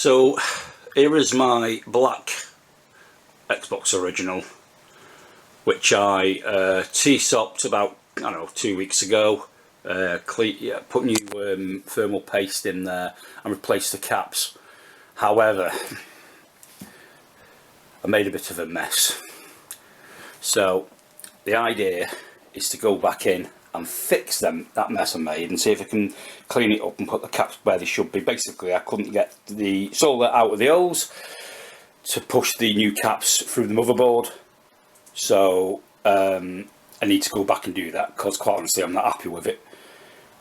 So here is my black Xbox original, which I T-sopped about, I don't know, 2 weeks ago. Put new thermal paste in there and replaced the caps. However, I made a bit of a mess. So the idea is to go back in and fix that mess I made and see if I can clean it up and put the caps where they should be. Basically, I couldn't get the solder out of the holes to push the new caps through the motherboard, so I need to go back and do that, because quite honestly I'm not happy with it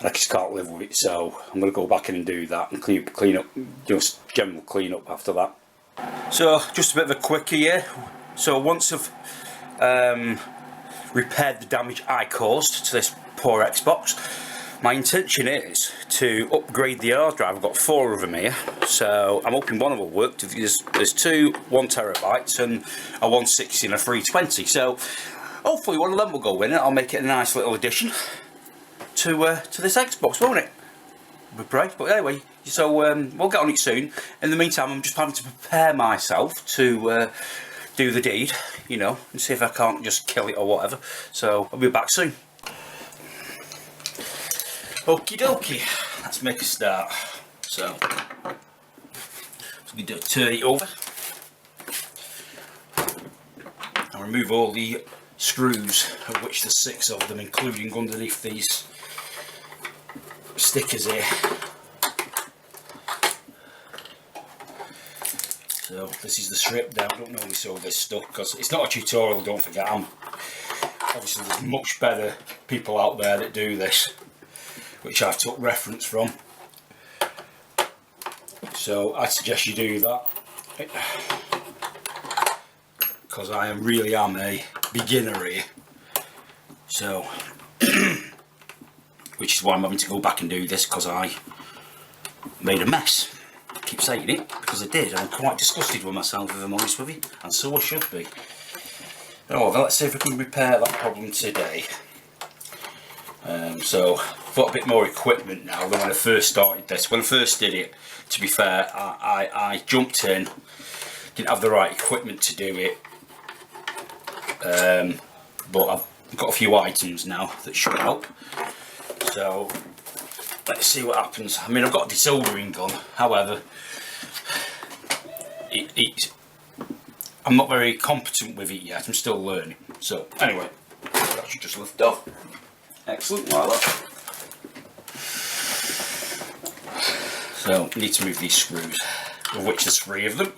and I just can't live with it. So I'm going to go back in and do that and clean up, just general clean up after that. So just a bit of a quickie here. So once I've repaired the damage I caused to this poor Xbox, my intention is to upgrade the hard drive. I've got 4 of them here, so I'm hoping one of them will work. There's 2 1TB and a 160 and a 320, so hopefully one of them will go in and I'll make it a nice little addition to this Xbox, won't it? We'll be great. But anyway, so we'll get on it soon. In the meantime, I'm just having to prepare myself to do the deed, you know, and see if I can't just kill it or whatever. So I'll be back soon. Okie dokie, let's make a start. So we turn it over and remove all the screws, of which there's 6 of them, including underneath these stickers here. So this is the strip down. I don't normally sew this stuff because it's not a tutorial, don't forget. Obviously there's much better people out there that do this, which I've took reference from. So I suggest you do that, because I really am a beginner here. So which is why I'm having to go back and do this, because I made a mess. I keep saying it because I did. I'm quite disgusted with myself, if I'm honest with you, and so I should be. Oh, well, let's see if we can repair that problem today. So I've got a bit more equipment now than when I first started this. When I first did it, to be fair, I jumped in, didn't have the right equipment to do it, but I've got a few items now that should help. So let's see what happens. I mean, I've got a desoldering gun, however, I'm not very competent with it yet. I'm still learning. So anyway, that should just lift off. Excellent, like that. So we need to move these screws, of which there's 3 of them.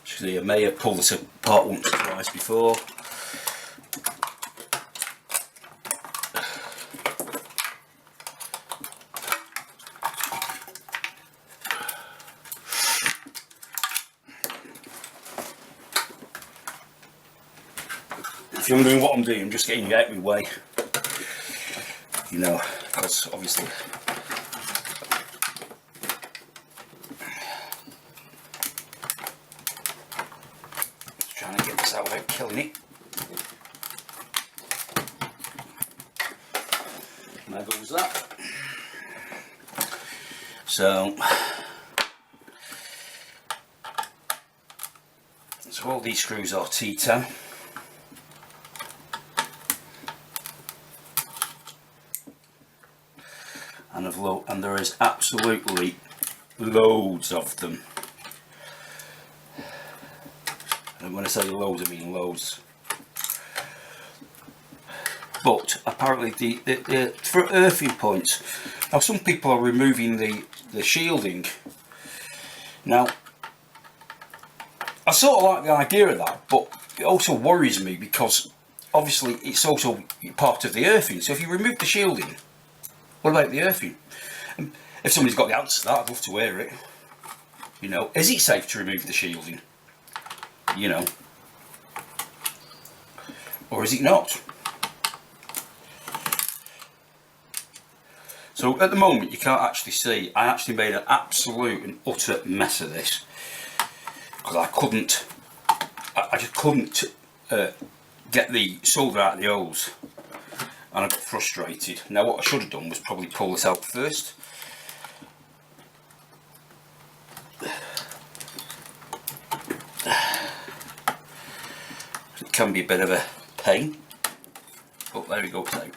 Actually, I may have pulled this apart once or twice before. If you're wondering what I'm doing, I'm just getting out of my way, you know, because obviously just trying to get this out without killing it. And there goes that. So all these screws are T10. And there is absolutely loads of them. And when I say loads, I mean loads. But apparently for earthing points, now some people are removing the shielding. Now I sort of like the idea of that, but it also worries me because obviously it's also part of the earthing. So if you remove the shielding, what about the earthing? And if somebody's got the answer to that, I'd love to hear it. You know, is it safe to remove the shielding? You know, or is it not? So at the moment you can't actually see, I actually made an absolute and utter mess of this because I just couldn't get the solder out of the hose, and I got frustrated. Now what I should have done was probably pull this out first. It can be a bit of a pain, but there we go, it's out.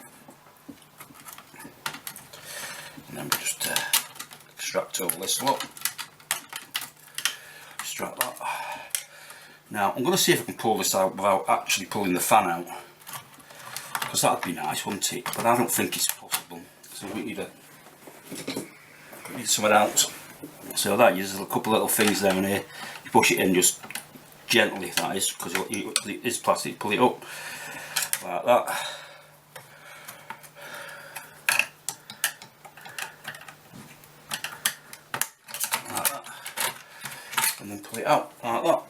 And then we just extract all this lot. Extract that. Now I'm going to see if I can pull this out without actually pulling the fan out, because that'd be nice, wouldn't it? But I don't think it's possible. So we need something else. So that uses a couple of little things down here. You push it in just gently, that is, because it is plastic. Pull it up like that. Like that. And then pull it out like that.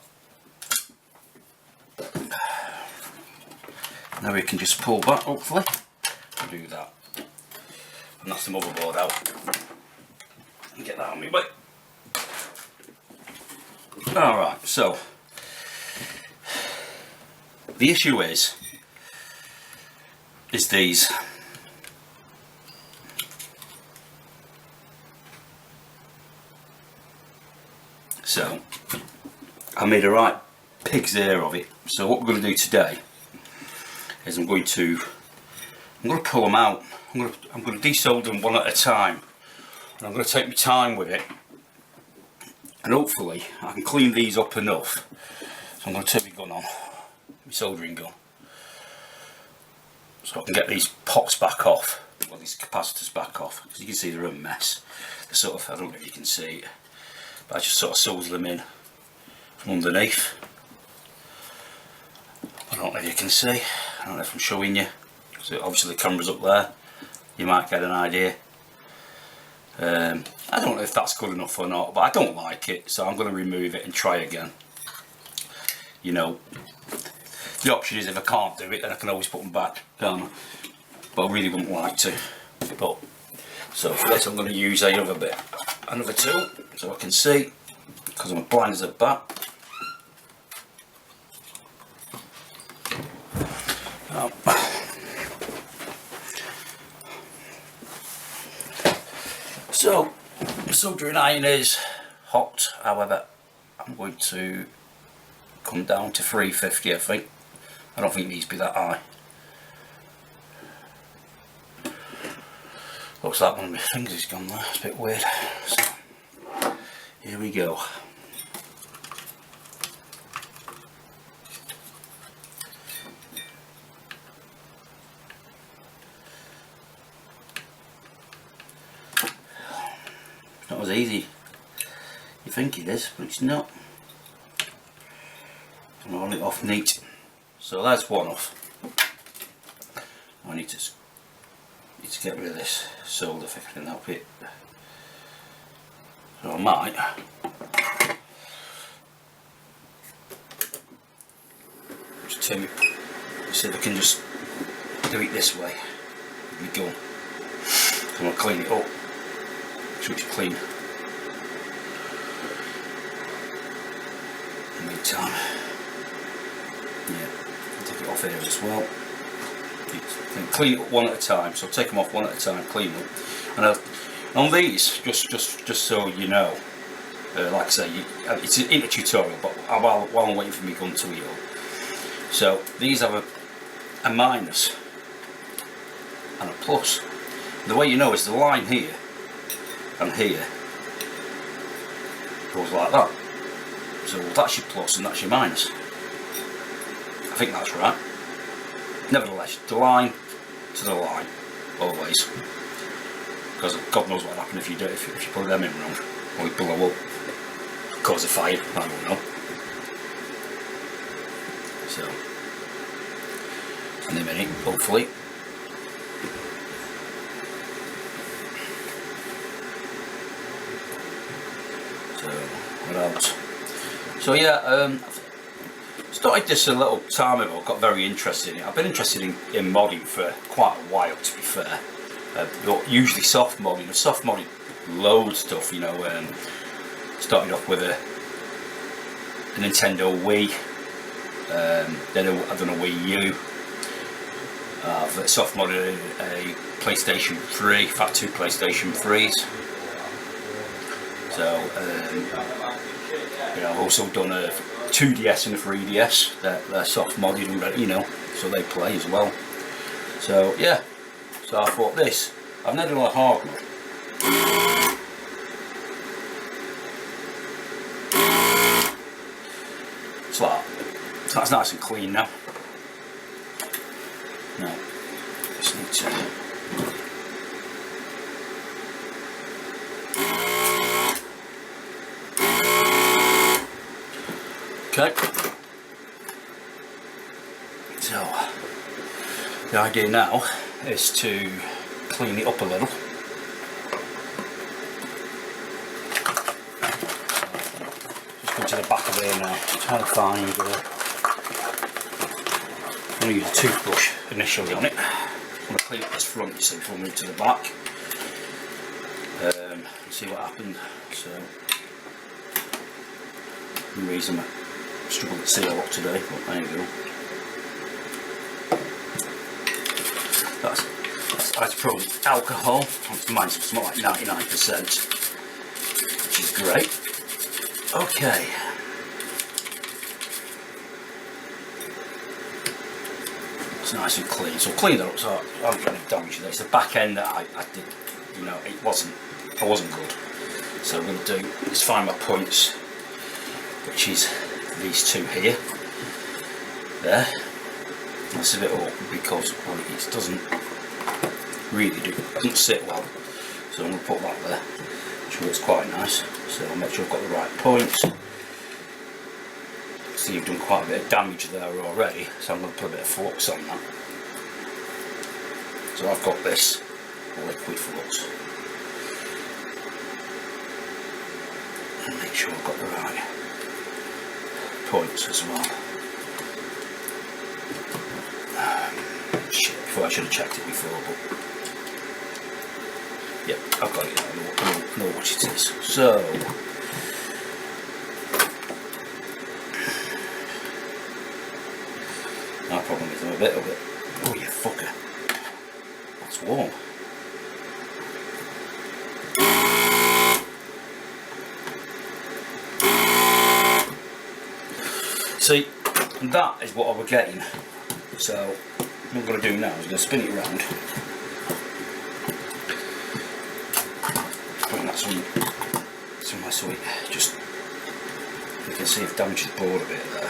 Now we can just pull back, hopefully, and do that. And that's the motherboard out. And get that on me, bye. Alright, so the issue is these. So I made a right pig's ear of it. So what we're going to do today is I'm going to pull them out. I'm going to desolder them one at a time, and I'm going to take my time with it, and hopefully I can clean these up enough. So I'm going to turn my gun on, my soldering gun, so I can get these pots back off, well, these capacitors back off, because you can see they're a mess. They're sort of, I don't know if you can see it, but I just sort of solder them in from underneath. I don't know if you can see, I don't know if I'm showing you, so obviously the camera's up there, you might get an idea. I don't know if that's good enough or not, but I don't like it, so I'm going to remove it and try again. You know, the option is if I can't do it, then I can always put them back, can't I? But I really wouldn't like to. But so for this I'm going to use another tool, so I can see, because I'm blind as a bat. So the soldering iron is hot, however I'm going to come down to 350, I think. I don't think it needs to be that high. Looks like one of my fingers has gone there, it's a bit weird. So here we go. Not as easy you think it is, but it's not. I'm rolling it off neat. So that's one off. I need to get rid of this solder if I can help it. So I might just turn it, see if I can just do it this way. There we go. I'm going to clean it up. So it's clean. In the meantime, yeah, I'll take it off here as well. Clean it up one at a time. So take them off one at a time, clean them. And on these, just so you know, like I say, it's in a tutorial, but while I'm waiting for my gun to heal. So these have a minus and a plus. The way you know is the line here and here goes like that. So that's your plus and that's your minus. I think that's right. Nevertheless, the line to the line, always. Because God knows what happened if you put them in wrong, or you blow up, cause a fire, I don't know. So, in a minute, hopefully. So, what else? So yeah, started this a little time ago, got very interested in it. I've been interested in modding for quite a while, to be fair. usually soft modding. I've soft modded loads of stuff, you know. Started off with a Nintendo Wii, then I've done a Wii U. I've soft modded a PlayStation 3, in fact 2 PlayStation 3s. So, you know, I've also done a 2DS and a 3DS. They're soft modded and, you know, so they play as well. So yeah, so I thought this. I've never done a hard mod. It's like that. So that's nice and clean now. Now, just need to. Okay. So the idea now is to clean it up a little. Just go to the back of here now, trying to find. I'm going to use a toothbrush initially on it. I'm going to clean up this front, you see, before we move to the back. And see what happened. So, for some reason I struggle to see a lot today, but there you go. That's isopropyl alcohol. Mine's something like 99%, which is great. Okay. It's nice and clean. So clean that up so I haven't got any damage there. It's the back end that I did, you know, I wasn't good. So I'm going to do is find my points, which is these two here. There. That's a bit awkward because it doesn't really doesn't sit well. So I'm going to put that there, which looks quite nice. So I'll make sure I've got the right points. See, you've done quite a bit of damage there already, so I'm going to put a bit of flux on that. So I've got this liquid flux. And make sure I've got the right points as well. Shit, I should have checked it before, but yeah, I've got it now. I know what it is. So my problem is I'm a bit of it. Oh, you fucker! That's warm. See, and that is what I was getting. So what I'm going to do now is I'm going to spin it around. Putting that somewhere so just you can see I've damaged the board a bit there.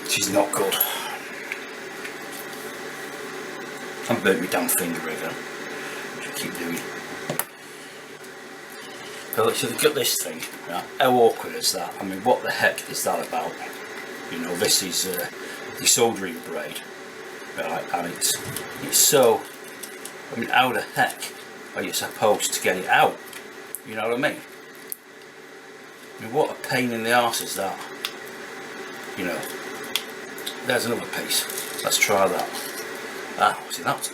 Which is not good. I've burnt my damn finger again, which I keep doing. So look at this thing, right? How awkward is that? I mean, what the heck is that about? You know, this is the soldering braid, right? And it's so, I mean, how the heck are you supposed to get it out? You know what I mean? I mean, what a pain in the arse is that? You know, there's another piece. Let's try that. Ah, see, that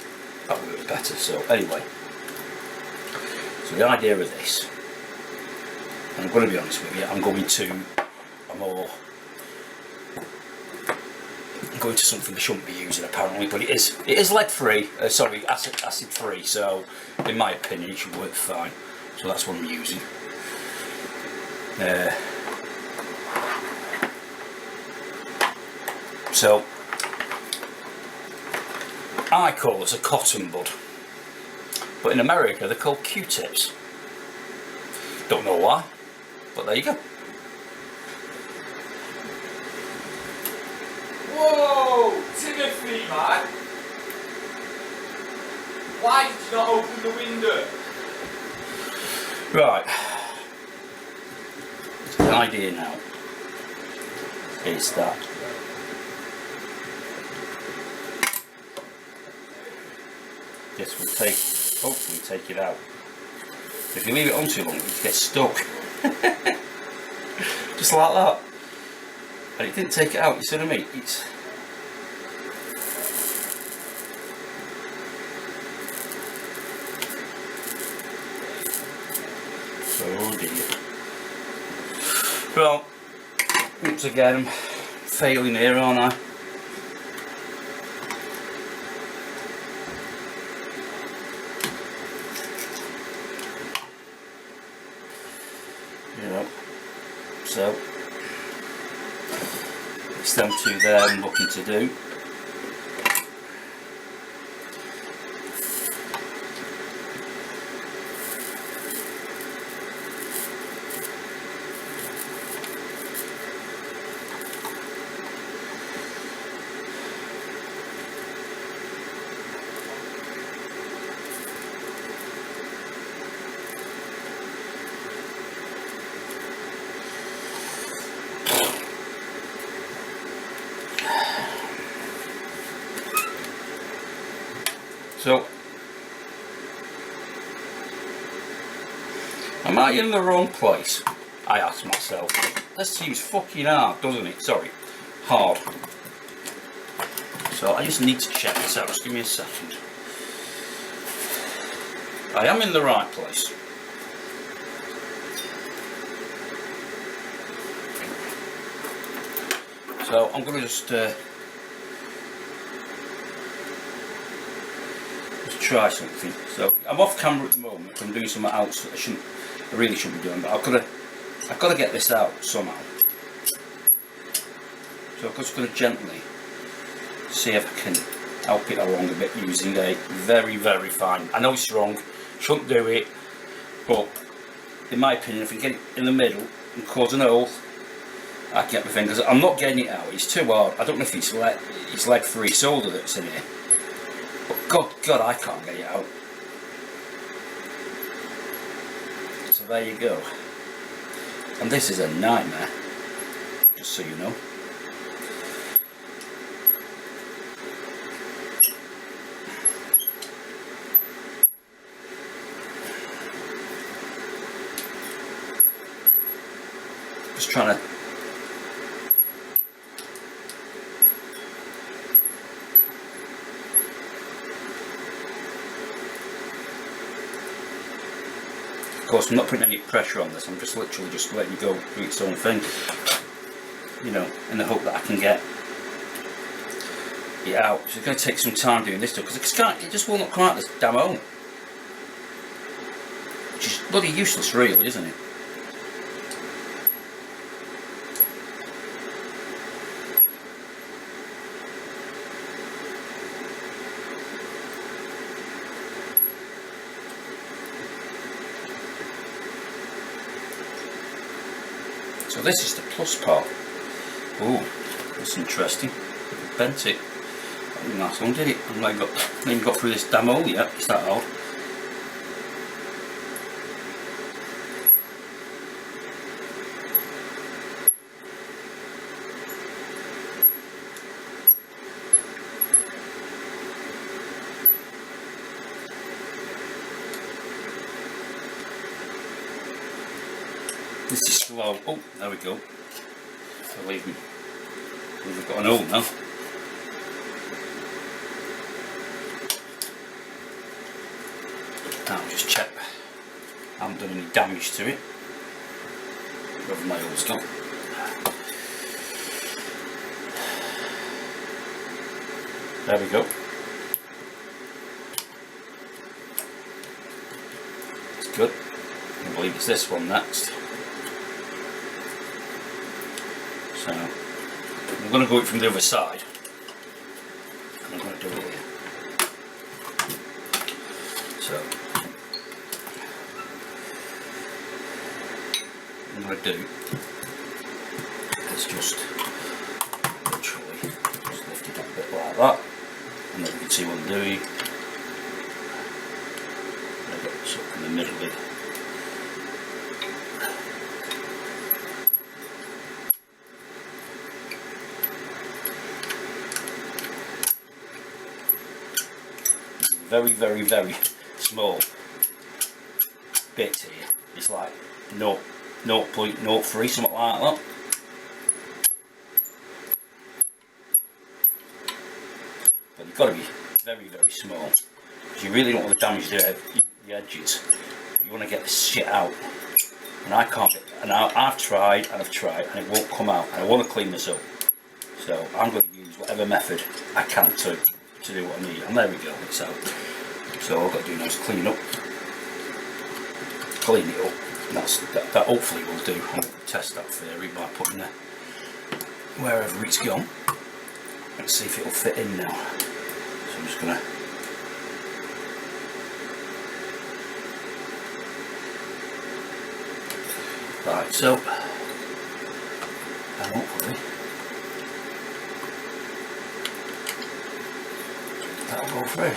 worked better. So anyway, so the idea of this, and I'm going to be honest with you, I'm going to something I shouldn't be using apparently, but it is lead free, sorry, acid free, so in my opinion it should work fine. So that's what I'm using. So I call this a cotton bud, but in America they're called Q-tips. Don't know why, but there you go. Whoa, Timothy, man! Why did you not open the window? Right. So the idea now is that this will hopefully take it out. If you leave it on too long, it gets stuck. Just like that. And it didn't take it out, you see what I mean? Oh dear. Well, once again, I'm failing here, aren't I? You know, so it's them two there I'm looking to do. So, am I in the wrong place? I asked myself. This seems fucking hard, doesn't it? Sorry, hard. So I just need to check this out. Just give me a second. I am in the right place. So I'm going to just try something. So I'm off camera at the moment. I'm doing something else that I really shouldn't be doing, but I've got to get this out somehow. So I'm just going to gently see if I can help it along a bit using a very, very fine. I know it's wrong, shouldn't do it, but in my opinion, if I can get it in the middle and cause an hole, I can get my fingers. I'm not getting it out. It's too hard. I don't know if it's leg free solder that's in here. But God, I can't get it out. So there you go. And this is a nightmare, just so you know. Just trying to Of course, I'm not putting any pressure on this. I'm just literally just letting it go do its own thing, you know, in the hope that I can get it out. So it's going to take some time doing this stuff because it just will not come out this damn hole, which is bloody useless, really, isn't it? So this is the plus part. Oh, that's interesting. Bent it. That didn't last long, did it? I've not even got through this damn hole yet. It's that old. This is slow. Oh, there we go. I believe we've got an hole now. Now just check I haven't done any damage to it. Wherever my hole's gone. There we go. It's good. I believe it's this one next. So I'm going to go it from the other side. I'm going to do it here. So what I'm going to do is just literally just lift it up a bit like that, and then you can see what I'm doing. I've got this up in the middle here. Very, very, very small bits here. It's like 0.03, something like that. But you've got to be very, very small because you really don't want to damage the edges. You want to get this shit out. and I can't get, and I've tried and I've tried and it won't come out, and I want to clean this up. So I'm going to use whatever method I can to do what I need, and there we go, it's out. So all I've got to do now is clean it up, and that hopefully will do. I'm going to test that theory by putting it wherever it's gone. Let's see if it'll fit in now. So I'm just going to right, so and hopefully that'll go through.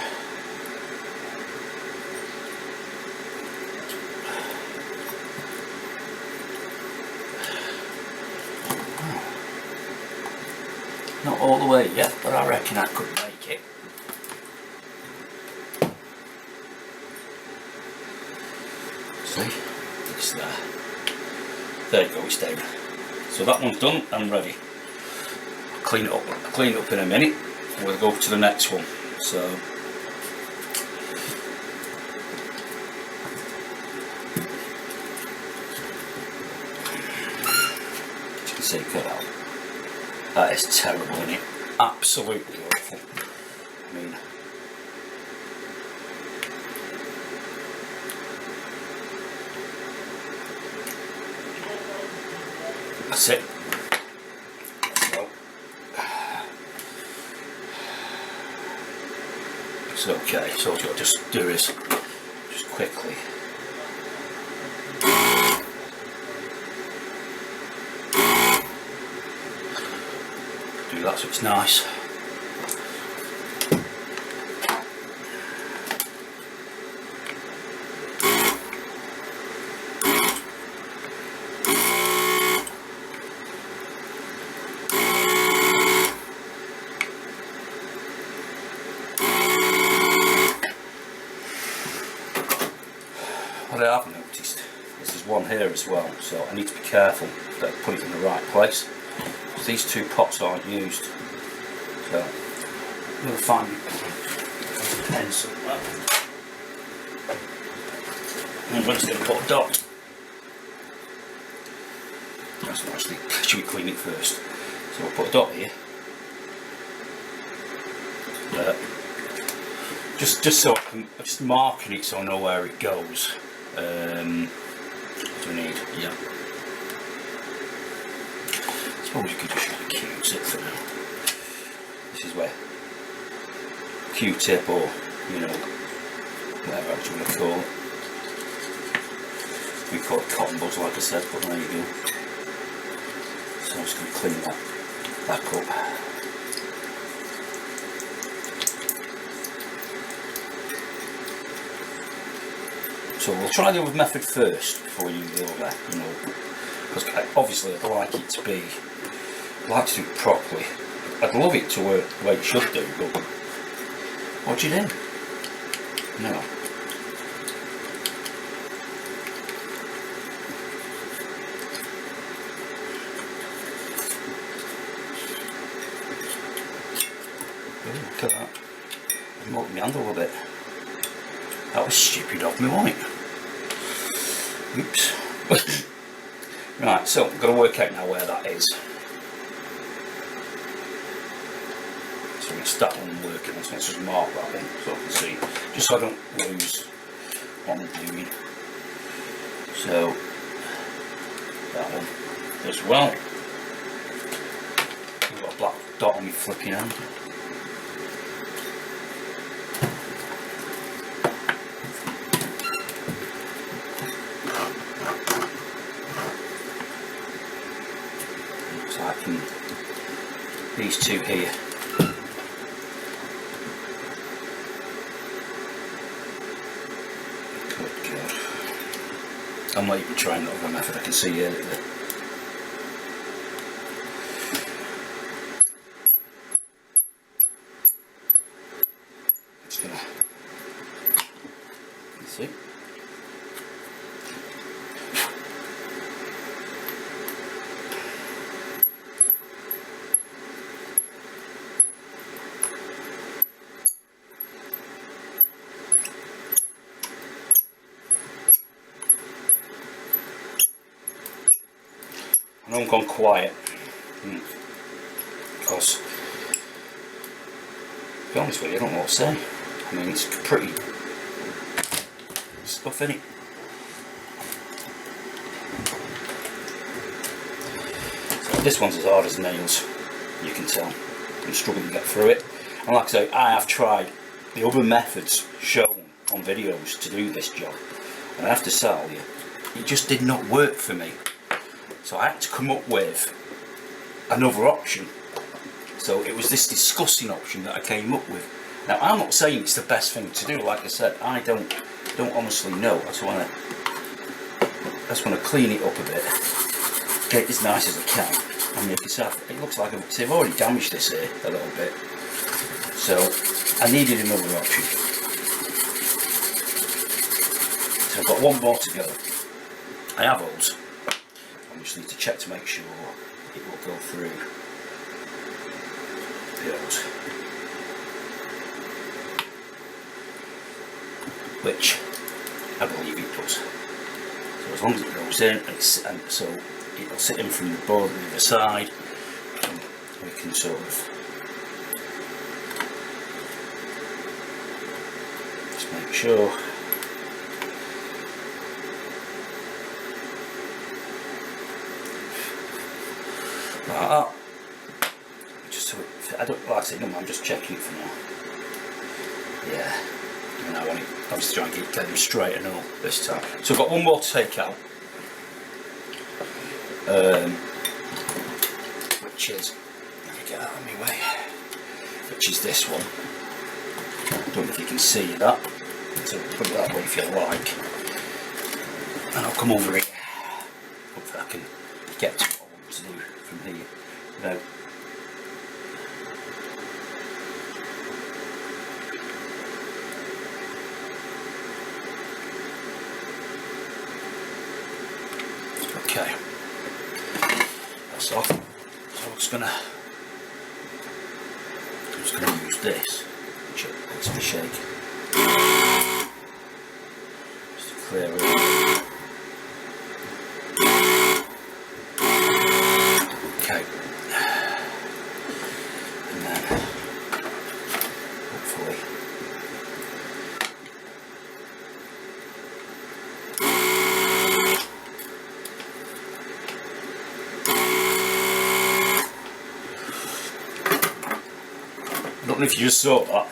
Not all the way yet, but I reckon I could make it. See, it's there. There you go, it's down. So that one's done and ready. I'll clean it up in a minute, and we'll go to the next one. So as you can see, cut out. That is terrible, isn't it? Absolutely awful. I mean, that's it. So it's okay. So what I'll just do is just quickly do that so it's nice. What I have noticed is there's one here as well, so I need to be careful that I put it in the right place. These two pots aren't used, so I'm going to find a pen somewhere. I'm just going to put a dot. That's not actually, should we clean it first? So we'll put a dot here. There. Just so I can, I'm just marking it so I know where it goes. What do we need? Yeah. I suppose you could just use a Q-tip for now. This is where Q-tip, or you know, whatever else you want to call it. We call it cotton buds, like I said, but there you go. So I'm just going to clean that back up. So we'll try the other method first before you do the other, you know, because obviously I'd like it to be, I'd like to do it properly. I'd love it to work the way it should do, but what do you do? No. Oh, look at that. I'm moving my hand a little bit. That was stupid of me, wasn't it? Oops. Right, so I've got to work out now where that is. So we start on working on, so let's just mark that one so I can see, just so I don't lose what I'm doing. So that one as well. I've got a black dot on my flipping hand. These two here. Good God. I'm not even trying that other method, I can see here that it's gonna, you see? I know I've gone quiet because, to be honest with you, I don't know what to say. I mean, it's pretty stuff in it. So this one's as hard as nails, you can tell. I'm struggling to get through it. And like I say, I have tried the other methods shown on videos to do this job, and I have to tell you, it just did not work for me. So I had to come up with another option. So it was this disgusting option that I came up with. Now I'm not saying it's the best thing to do. Like I said, I don't honestly know. I just want to clean it up a bit, get it as nice as I can, and make it soft. It looks like I've already damaged this here a little bit. So I needed another option. So I've got one more to go. I have those. I just need to check to make sure it will go through those, which I believe it does. So as long as it goes in, and so it'll sit in from the board on the other side, and we can sort of just make sure. Like that. Just so I don't like I say, no, I'm just checking it for now. Yeah, and I want to obviously try and get them straight and all this time. So I've got one more to take out, which is, let me get that out of my way, which is this one. I don't know if you can see that, so put it that way if you like, and I'll come over here. Hopefully I can get to what I want to do from here. Now, okay, that's off. So I'm just gonna use this, which lets me shake, just to clear it. Okay, and then hopefully I don't know if you just saw that,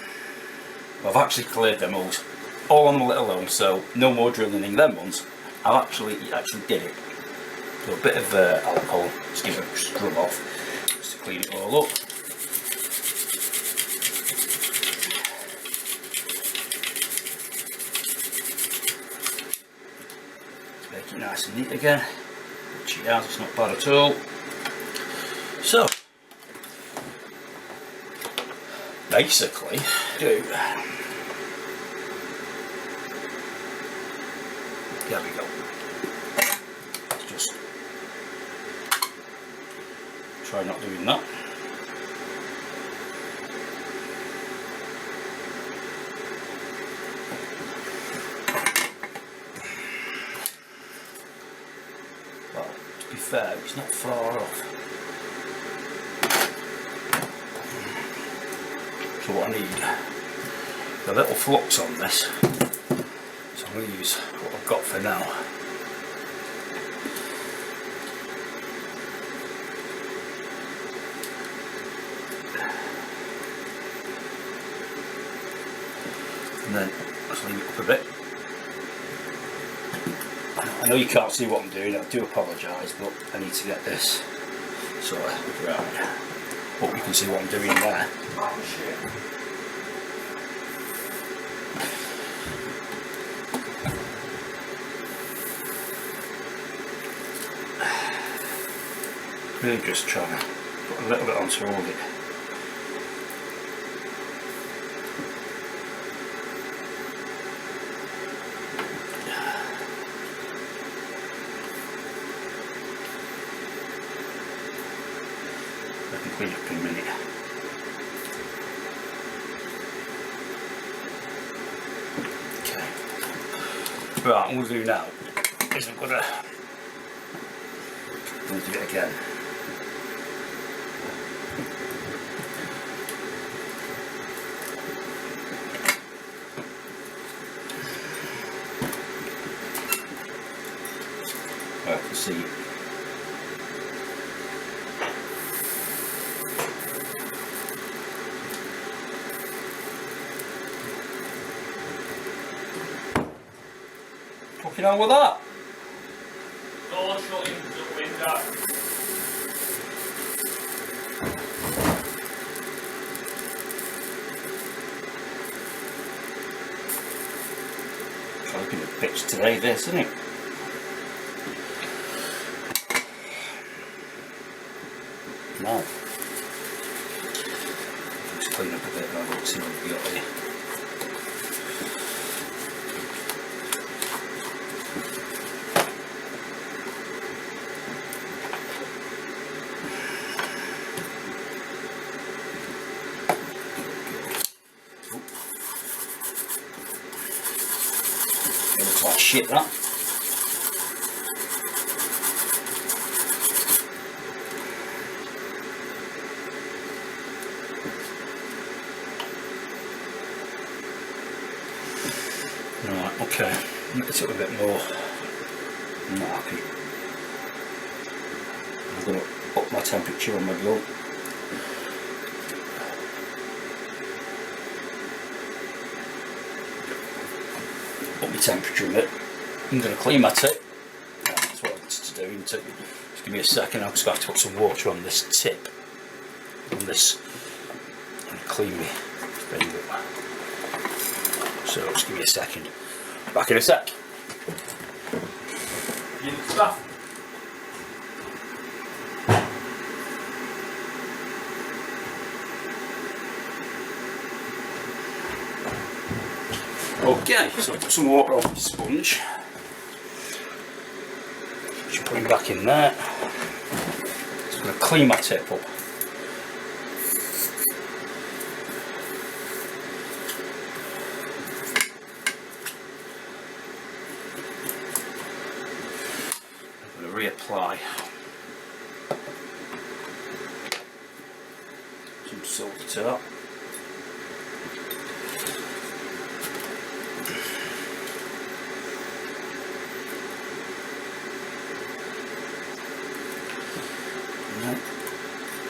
but I've actually cleared them all on the little home, so no more drilling in them ones. It actually did it. So a bit of alcohol, just give it a scrub off, just to clean it all up. Let's make it nice and neat again, which it has, it's not bad at all. So, basically, there we go. Just try not doing that. Well, to be fair, it's not far off. So what I need, the little flux on this, so I'm going to use what I've got for now. And then let's leave it up a bit. I know you can't see what I'm doing, I do apologise, but I need to get this sort of right. Hope you can see what I'm doing there. Really just trying to put a little bit onto all of it. I can clean up in a minute. Okay. Right, what I'm going to do now is I'm going to Going to do it again. I can see. Fucking hell with that? Door shutting the window. Trying to be a bitch today, this, isn't it? No. Just clean up a bit and I'll see what we've got here. It looks like shit, that. Right, okay, it's up a bit more. I'm not happy. I'm going to up my temperature on my grill. Up my temperature a bit. I'm going to clean my tip. That's what I wanted to do. Just give me a second, I'm just going to have to put some water on this tip. On this. And clean me thing up. So just give me a second. Back in a sec. You need stuff. Okay, so I've put some water on the sponge. Just put it back in there. Just going to clean my tip up. I'm going to reapply some salt to that.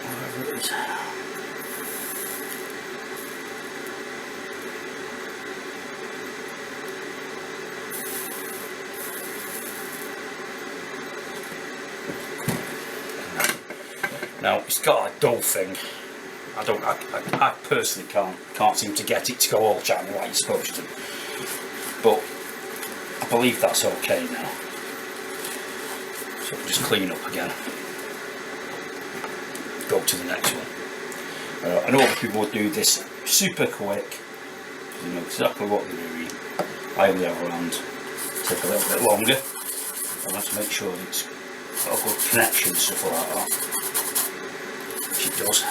Whatever it is. Now it's got a dull thing. I personally can't seem to get it to go all shiny like it's supposed to. But I believe that's okay now. So just clean up again. Go to the next one. I know people would do this super quick. You know exactly what they're doing. I only have around. Take a little bit longer. I want to make sure that it's got a good connection and stuff like that. Which it does.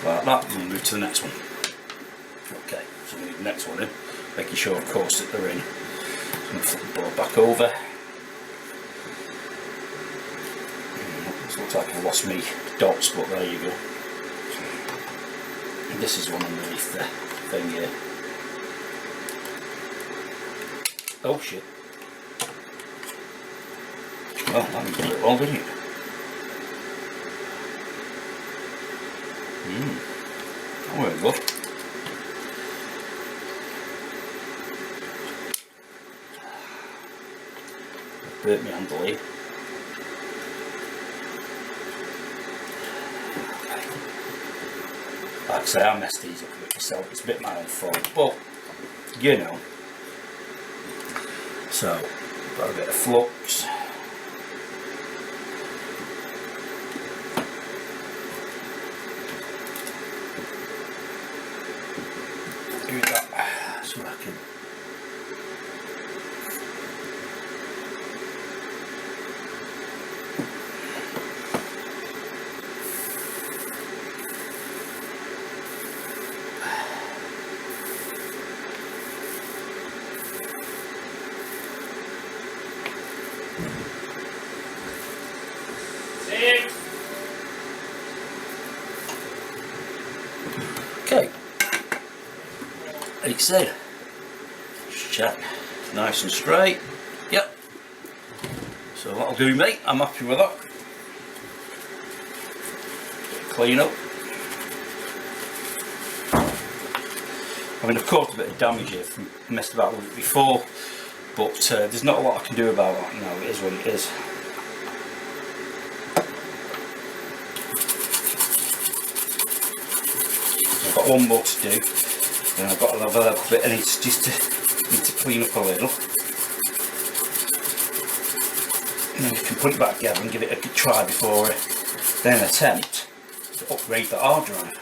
Like that, and we'll move to the next one. Okay, so we need the next one in. Making sure, of course, that they're in. So I'm going to flip the board back over. Looks like I've lost me dots, but there you go. And this is one underneath the thing here. Oh shit. Well, that didn't do it well, didn't it? That weren't good. Burnt me handle here. Like I say, I messed these up a bit myself. It's a bit my own fault, but you know. So, got a bit of flux. Do that so I can. said, just check, nice and straight. Yep. So that'll do, mate. I'm happy with that. Clean up. I mean, I've caused a bit of damage here from messed about with it before, but there's not a lot I can do about that. No, it is what it is. I've got one more to do, and I've got another little bit, and it's just need to clean up a little. And then we can put it back together and give it a good try before then attempt to upgrade the hard drive.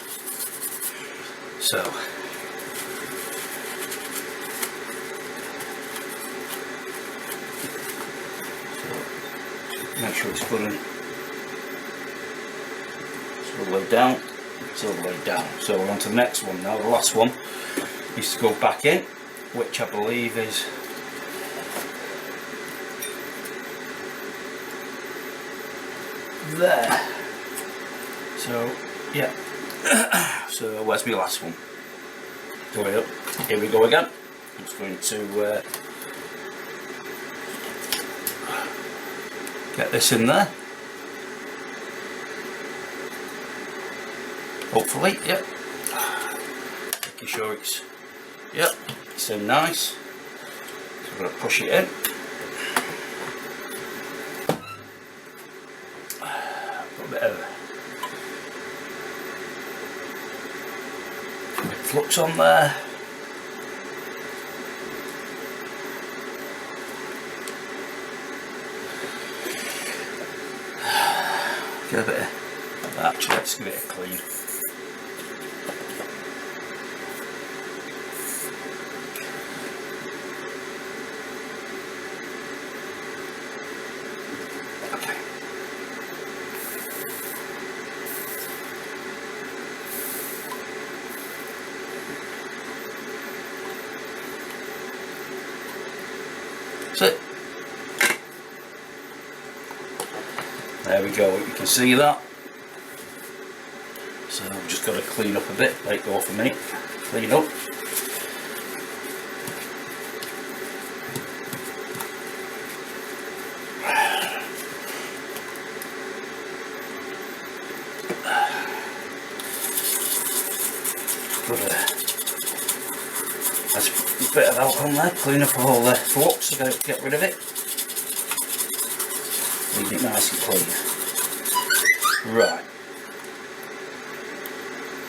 So make sure it's pulling. It's all the way down. It's all the way down. So we're on to the next one now. The last one is to go back in, which I believe is there. So yeah. So where's my last one? So here we go again. I'm just going to get this in there. Hopefully, yep. Making sure it's, yep, it's in nice. So I'm going to push it in. Got a bit of flux on there. Get a bit of that. Actually, let's give it a clean. Okay. That's it. There we go, you can see that. So I've just got to clean up a bit, let it go for a minute, clean up. There's a bit of alcohol there, clean up all the flux, so get rid of it. Leave it nice and clean. Right.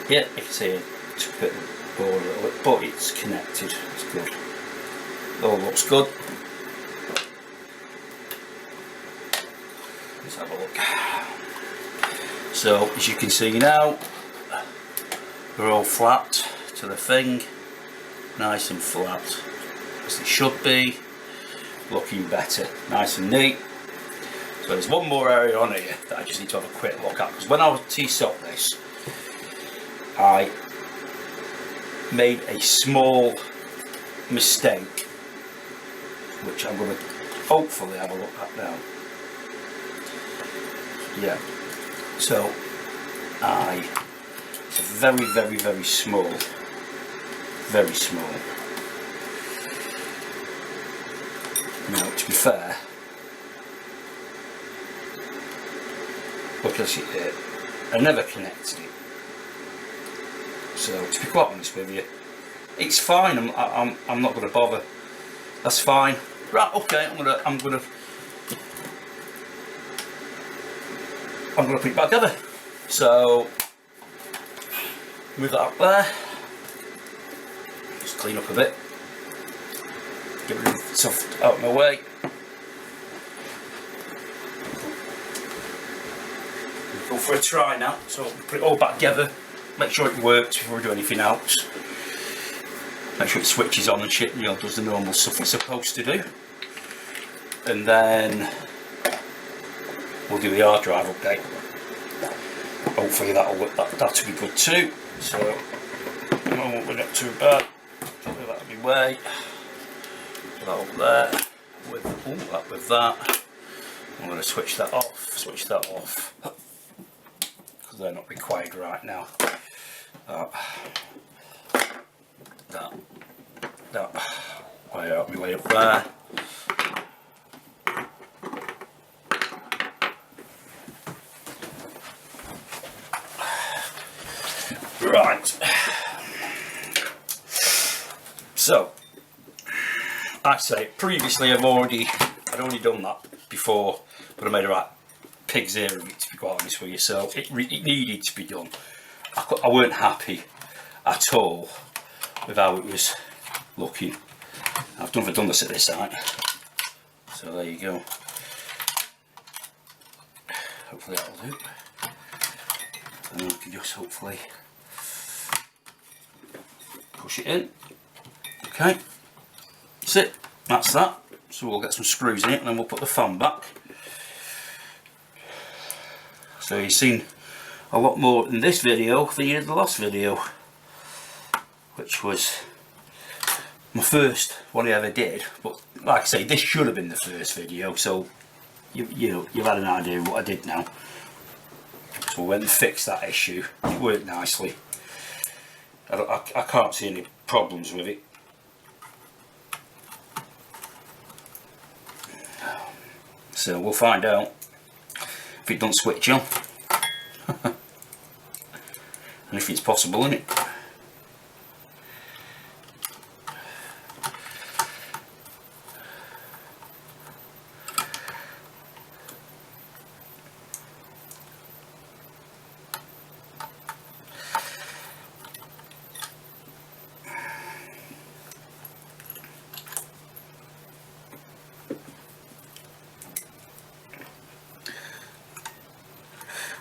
Yeah, you can see it took a bit of the board a little bit, but it's connected. It's good. All looks good. Let's have a look. So, as you can see now, they're all flat to the thing. Nice and flat, as it should be. Looking better. Nice and neat. So there's one more area on here that I just need to have a quick look at, because when I was teased up this, I made a small mistake, which I'm going to hopefully have a look at now. Yeah, so it's a very, very, very small, very small. Now, to be fair, because I never connected it, so to be quite honest with you, it's fine. I'm not going to bother. That's fine. Right. Okay. I'm gonna put it back together. So move that up there. Just clean up a bit. Get rid of the stuff out of my way. Go for a try now. So put it all back together. Make sure it works before we do anything else. Make sure it switches on and shit, does the normal stuff it's supposed to do. And then we'll do the hard drive update. Hopefully that'll be good too. So at the moment we're not too bad. Probably that'll be way. Put that up there. With that. I'm going to switch that off. Because they're not required right now. That. that way out my way up there. Right, so I say previously I'd already done that before, but I made a right pig's ear of it, to be quite honest with you. So it needed to be done. I weren't happy at all with how it was looking. I've never done this at this site, so there you go. Hopefully that'll do. And we can just hopefully push it in. Okay, that's it. That's that. So we'll get some screws in it and then we'll put the fan back. So you've seen a lot more in this video than you did the last video, which was my first one I ever did. But like I say, this should have been the first video, so you've had an idea of what I did now. So we went and fixed that issue. It worked nicely. I can't see any problems with it. So we'll find out if it doesn't switch on. And if it's possible, isn't it?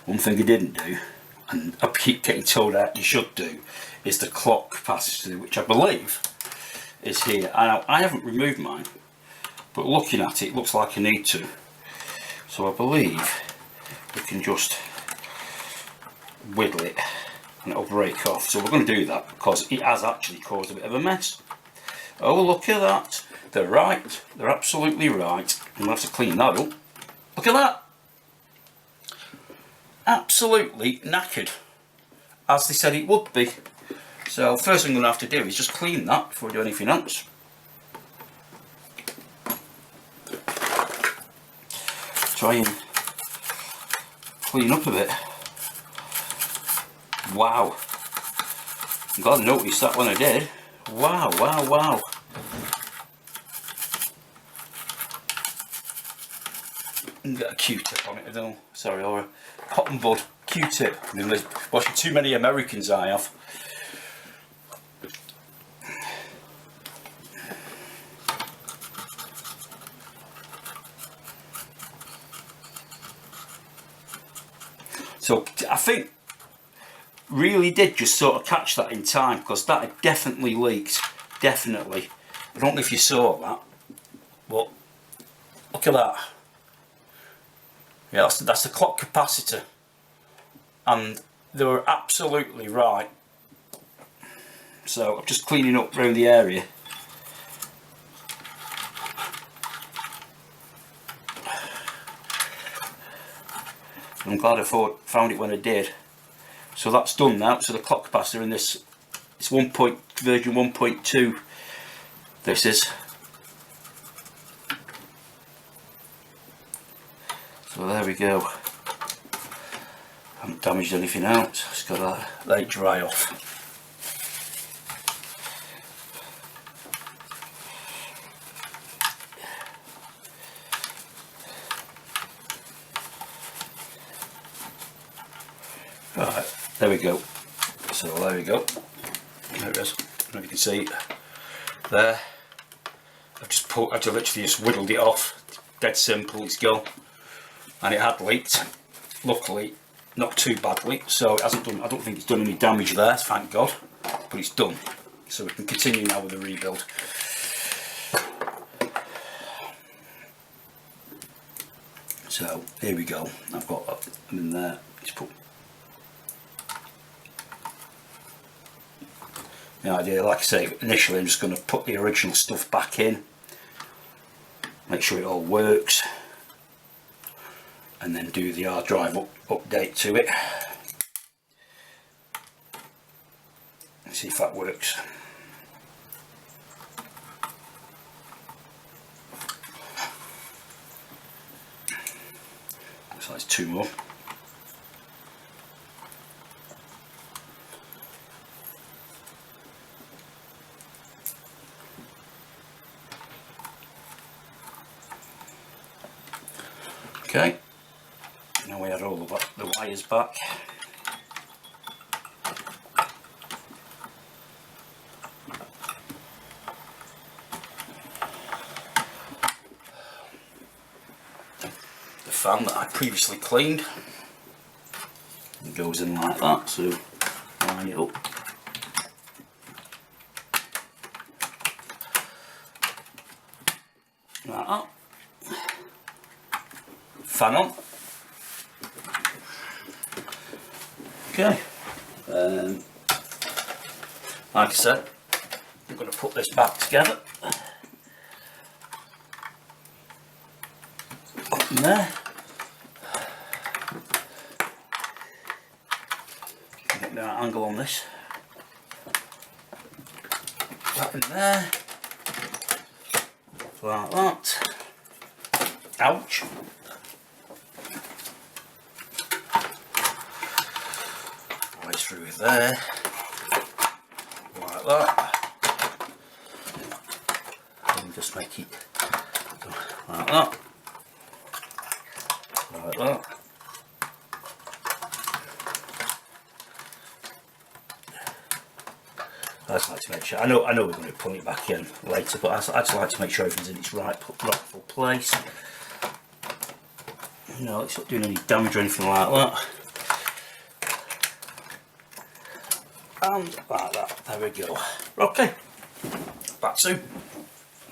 One thing I didn't do, and I keep getting told that you should do, is the clock capacitor, which I believe is here. I haven't removed mine, but looking at it, it looks like I need to. So I believe we can just wiggle it and it'll break off. So we're going to do that because it has actually caused a bit of a mess. Oh, look at that. They're right. They're absolutely right. I'm going to have to clean that up. Look at that. Absolutely knackered, as they said it would be. So first thing I'm going to have to do is just clean that before I do anything else. Try and clean up a bit. Wow, I'm glad I noticed that when I did. Wow, wow, wow. And get a Q-tip on it, I don't know. Sorry, or a cotton bud Q-tip. I mean, there's watching too many Americans I have. So I think really did just sort of catch that in time, because that had definitely leaked. Definitely. I don't know if you saw that, but look at that. Yeah, that's the clock capacitor, and they were absolutely right. So I'm just cleaning up around the area. I'm glad I found it when I did. So that's done now. So the clock capacitor in this, it's version 1.2. This is. So there we go. Haven't damaged anything else. Just got to let it dry off. Right, there we go. So there we go. There it is. I don't know if you can see it there. I literally just whittled it off. Dead simple. It's gone. And it had leaked. Luckily, not too badly. So it hasn't done. I don't think it's done any damage there. Thank God. But it's done. So we can continue now with the rebuild. So here we go. I've got them in there. Just put the idea, like I say, initially I'm just going to put the original stuff back in, make sure it all works, and then do the hard drive update to it and see if that works. So that's 2 more. Okay, now we add all the wires back. The fan that I previously cleaned, it goes in like that, so line it up. Like that. Fan on. Okay. Like I said, I'm going to put this back together. Up in there. Get the right angle on this. That in there. Like that. Ouch. Way through there. Like that. And just make it like that. Like that. I just like to make sure. I know we're going to put it back in later, but I just like to make sure everything's in its rightful place. You know, it's not doing any damage or anything like that. And like that. There we go. Okay. Back to.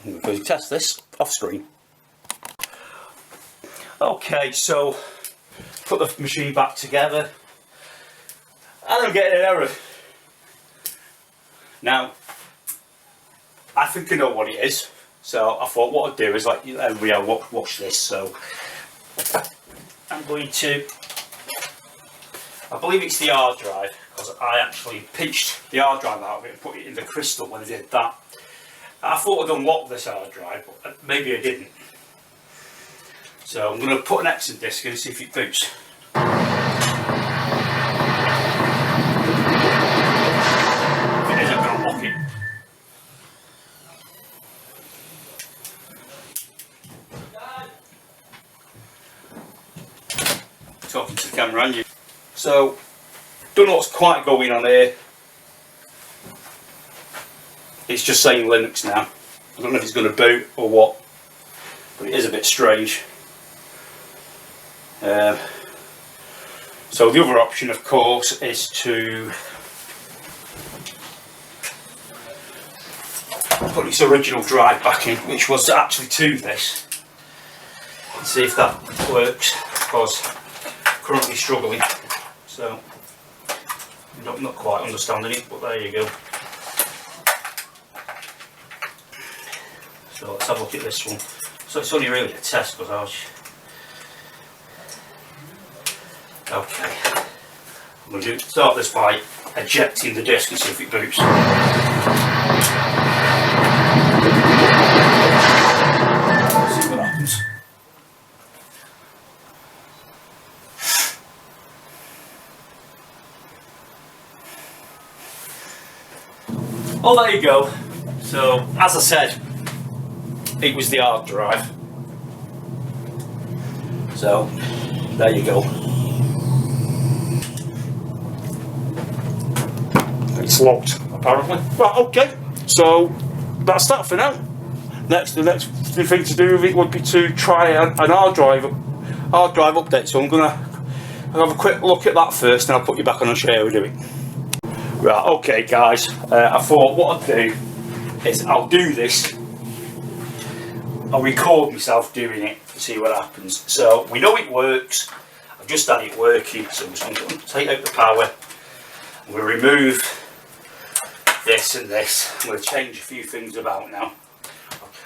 I'm going to test this off screen. Okay, so put the machine back together. And I'm getting an error. Now, I think I know what it is, so I thought what I'd do is like everybody else watch this. So I'm going to, I believe it's the hard drive, because I actually pinched the hard drive out of it and put it in the crystal when I did that. I thought I'd unlocked this hard drive, but maybe I didn't. So I'm going to put an exit disc in and see if it boots. Talking to the camera and you. So, don't know what's quite going on here. It's just saying Linux now. I don't know if it's going to boot or what, but it is a bit strange. So the other option, of course, is to put its original drive back in, which was actually to this, and see if that works, because currently struggling, so not quite understanding it, but there you go. So let's have a look at this one. So it's only really a test, because I was okay. I'm going to start this by ejecting the disk and see if it boots. See what happens. Oh, there you go. So, as I said, it was the hard drive. So, there you go. It's locked, apparently. Right, okay. So, that's that for now. The next thing to do with it would be to try an hard drive update. So I'm gonna have a quick look at that first, and I'll put you back on and show you how we do it. Right, okay guys, I thought what I'd do is I'll do this, I'll record myself doing it to see what happens. So we know it works, I've just had it working, so I'm just going to take out the power, I'm going to remove this and this, I'm going to change a few things about now.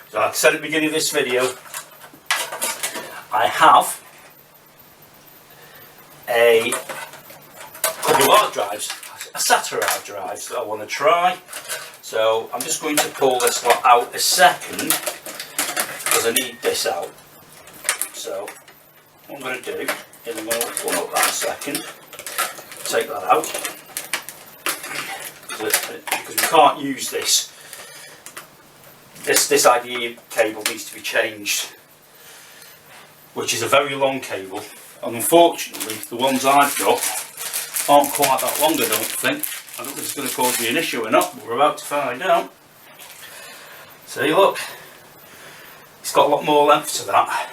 So like I said at the beginning of this video, I have a couple of hard drives. A SATA hard drive that I want to try, so I'm just going to pull this one out a second because I need this out. So what I'm going to do is I'm going to open up that a second, take that out, because we can't use this. This IDE cable needs to be changed, which is a very long cable, and unfortunately the ones I've got aren't quite that long, I don't think. I don't think it's going to cause me an issue or not, but we're about to find out. See, look, it's got a lot more length to that.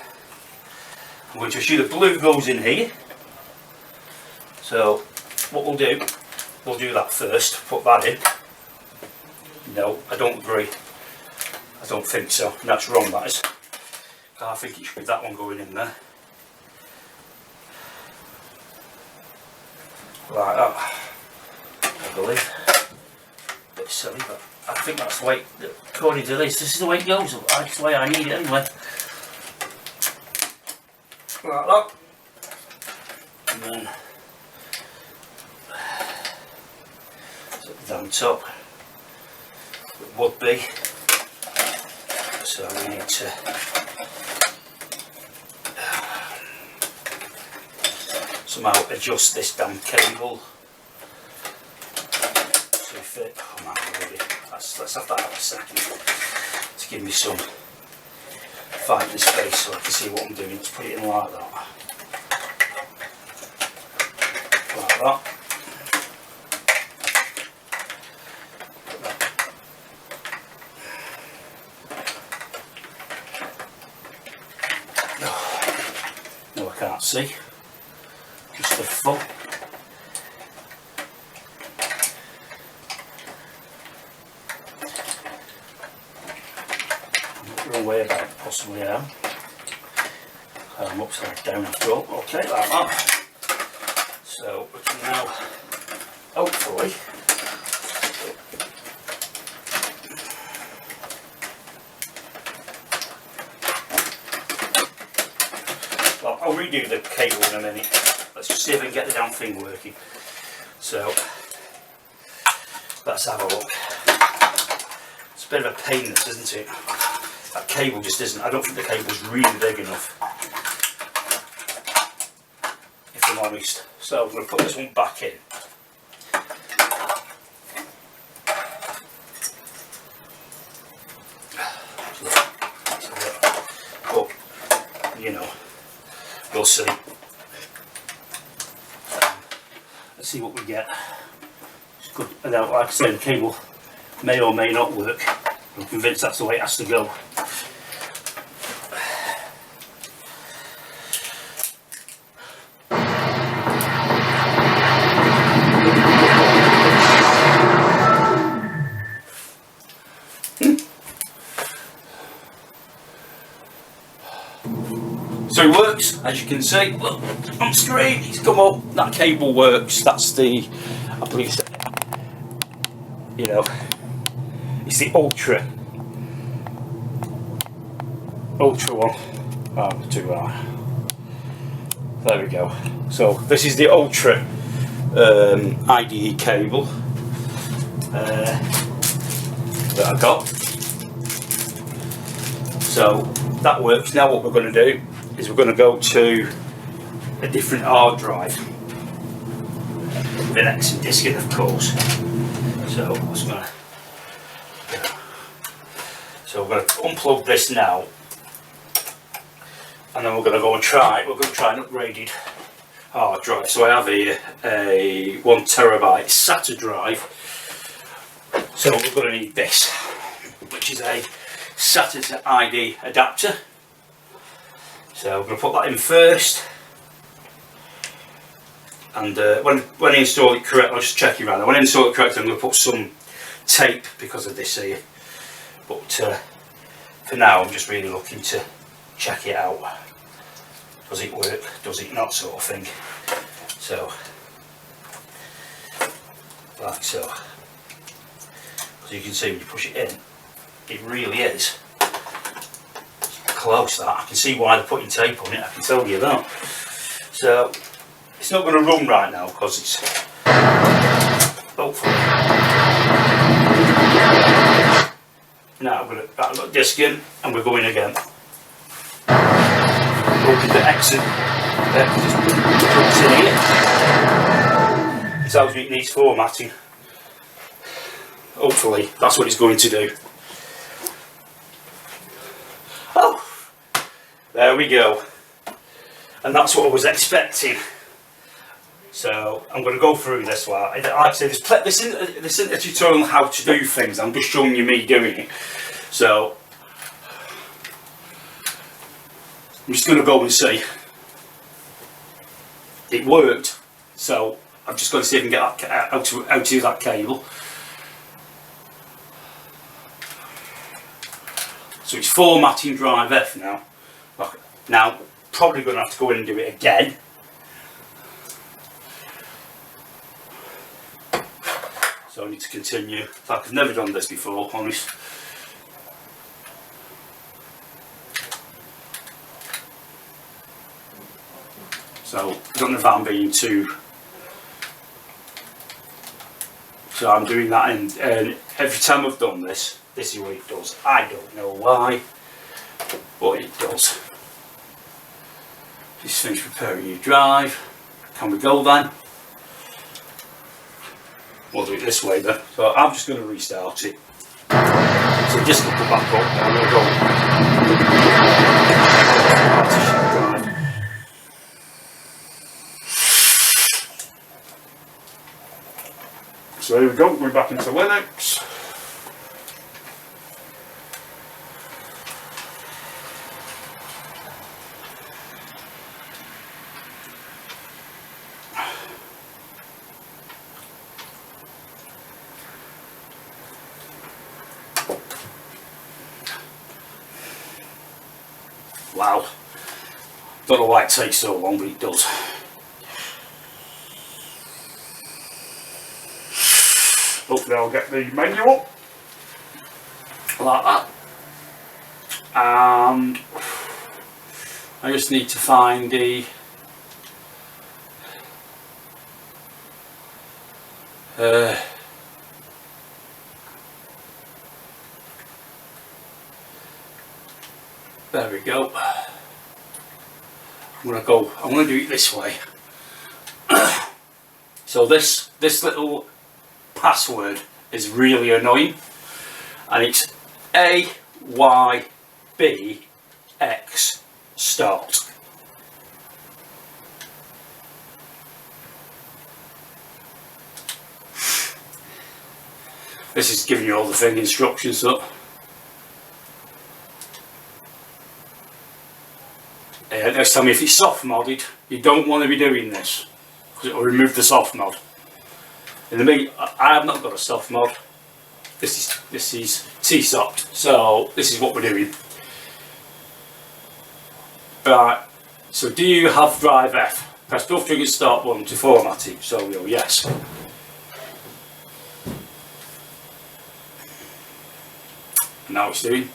I'm going to show you the blue goes in here. So what we'll do that first, put that in. No, I don't agree. I don't think so. That's wrong, that is. I think it should be that one going in there. Like that, I believe. A bit silly, but I think that's the way, according to this is the way it goes. That's the way I need it anyway. Like that. And then down top it would be. So we need to somehow adjust this damn cable to fit. Oh man, really. Let's have that out a second to give me some fighting space so I can see what I'm doing. Let's put it in like that. Like that. No, I can't see. Just the full. Wrong way about it, possibly am. I'm upside down after all. Okay, like that. So we can now, hopefully, well, I'll redo the cable in a minute. Let's just see if I can get the damn thing working. So let's have a look. It's a bit of a pain, this, isn't it? That cable just isn't. I don't think the cable's really big enough, if I'm honest. So I'm going to put this one back in. But you know, we'll see. Let's see what we get. It's good. Now, like I say, the cable may or may not work. I'm convinced that's the way it has to go. So it works, as you can see. Look, on screen, it's come up. That cable works. That's the, I believe it's, you know, it's the Ultra one. Oh, too high. There we go. So this is the Ultra IDE cable that I got. So that works. Now what we're going to do is we're going to go to a different hard drive with an exit disk in, of course. So we're going to unplug this now, and then we're going to go and try. We're going to try an upgraded hard drive. So I have here a 1 terabyte SATA drive. So we're going to need this, which is a SATA to ID adapter. So I'm going to put that in first, and when I install it correctly, I'll just check it around. When I install it correctly, I'm going to put some tape because of this here. But for now, I'm just really looking to check it out. Does it work? Does it not? Sort of thing. So, like so. As you can see, when you push it in, it really is close. That I can see why they're putting tape on it. I can tell you that. So it's not going to run right now because it's hopefully. Now I'm going to put disc in and we're going again. Open the exit. Just puts in here. It tells me it needs formatting. Hopefully that's what it's going to do. Oh, there we go. And that's what I was expecting. So I'm going to go through this one. Like I say, this isn't a tutorial on how to do things. I'm just showing you me doing it. So I'm just going to go and see. It worked. So I'm just going to see if I can get that out to that cable. So it's formatting Drive F now. Now, probably going to have to go in and do it again. So I need to continue. Like I've never done this before, honest. So I don't know if I'm being too. So I'm doing that, and every time I've done this, this is what it does. I don't know why, but it does. Just finish preparing your drive. Can we go then? We'll do it this way then. So I'm just going to restart it. So just going to put back up and I'm going to go. So there we go, we're back into Linux. Wow, don't know why it takes so long, but it does. Hopefully I'll get the menu up like that, and I just need to find the there we go. I'm gonna do it this way. So this little password is really annoying, and it's AYBX start. This is giving you all the thing instructions. So next time, if it's soft modded, you don't want to be doing this because it will remove the soft mod. In the mean, I have not got a soft mod. This is T-soft, so this is what we're doing. Right. So, do you have Drive F? Press both triggers start button to format it. So we go yes. Now it's doing.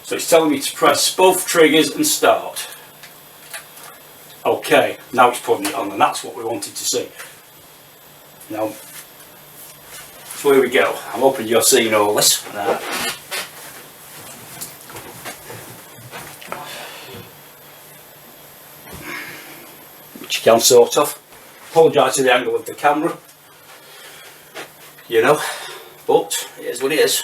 So it's telling me to press both triggers and start. Okay, now it's putting it on, and that's what we wanted to see. Now, so here we go. I'm hoping you're seeing all this. Which you can sort of. Apologise to the angle of the camera. You know, but it is what it is.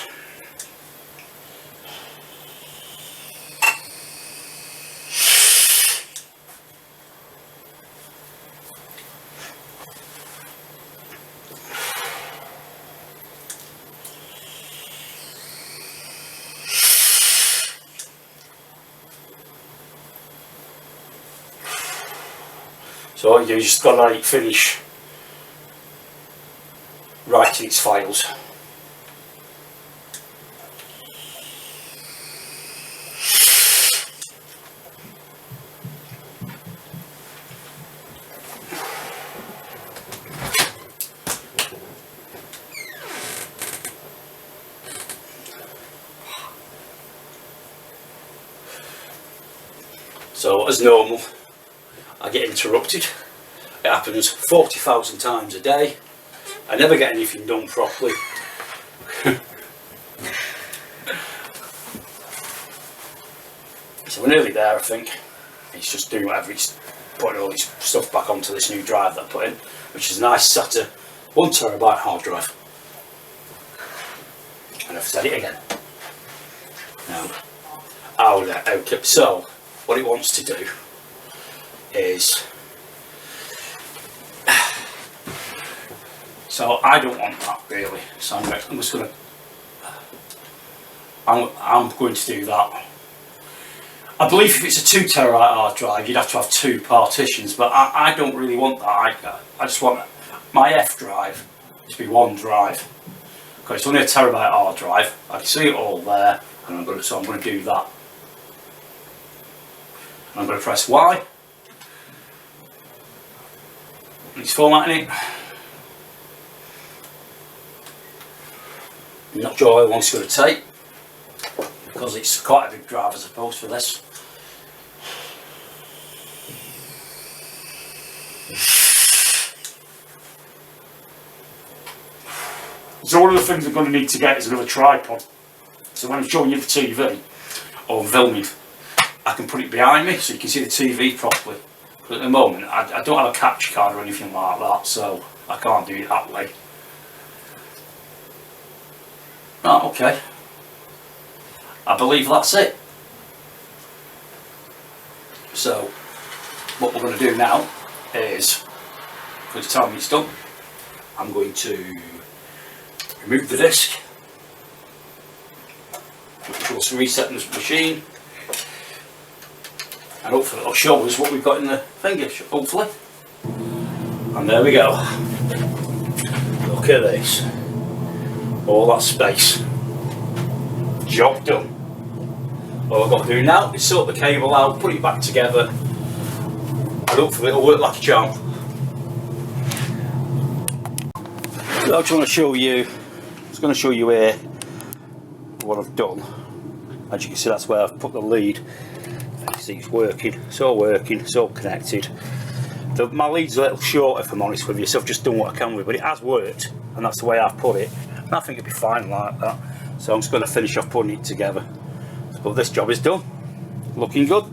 So you just got to like finish writing its files. So as normal, I get interrupted. It happens 40,000 times a day. I never get anything done properly. So we're nearly there, I think. He's just doing whatever, he's putting all his stuff back onto this new drive that I put in, which is a nice SATA 1 terabyte hard drive. And I've said it again. Now, okay, so what it wants to do is, so I don't want that really, so I'm going to do that. I believe if it's a 2 terabyte hard drive, you'd have to have 2 partitions, but I don't really want that. I just want my F drive to be 1 drive. Because it's only a terabyte hard drive. I can see it all there, and so I'm going to do that. I'm going to press Y. And it's formatting it. I'm not sure how long it's going to take, because it's quite a big drive I suppose for this. So one of the things I'm going to need to get is another tripod. So when I'm showing you the TV or filming, I can put it behind me so you can see the TV properly. But at the moment I don't have a capture card or anything like that, so I can't do it that way. Right, okay. I believe that's it. So what we're going to do now is, for the time it's done, I'm going to remove the disc, which will reset the machine, and hopefully it'll show us what we've got in the finger, hopefully. And there we go. Look at this. All that space. Job done. All I've got to do now is sort the cable out, put it back together, and hopefully it'll work like a charm. So I just want to show you, going to show you here what I've done. As you can see, that's where I've put the lead. You see it's working, it's all connected. My lead's a little short if I'm honest with you, so I've just done what I can with it, but it has worked, and that's the way I've put it, and I think it'll be fine like that. So I'm just going to finish off putting it together, but this job is done, looking good.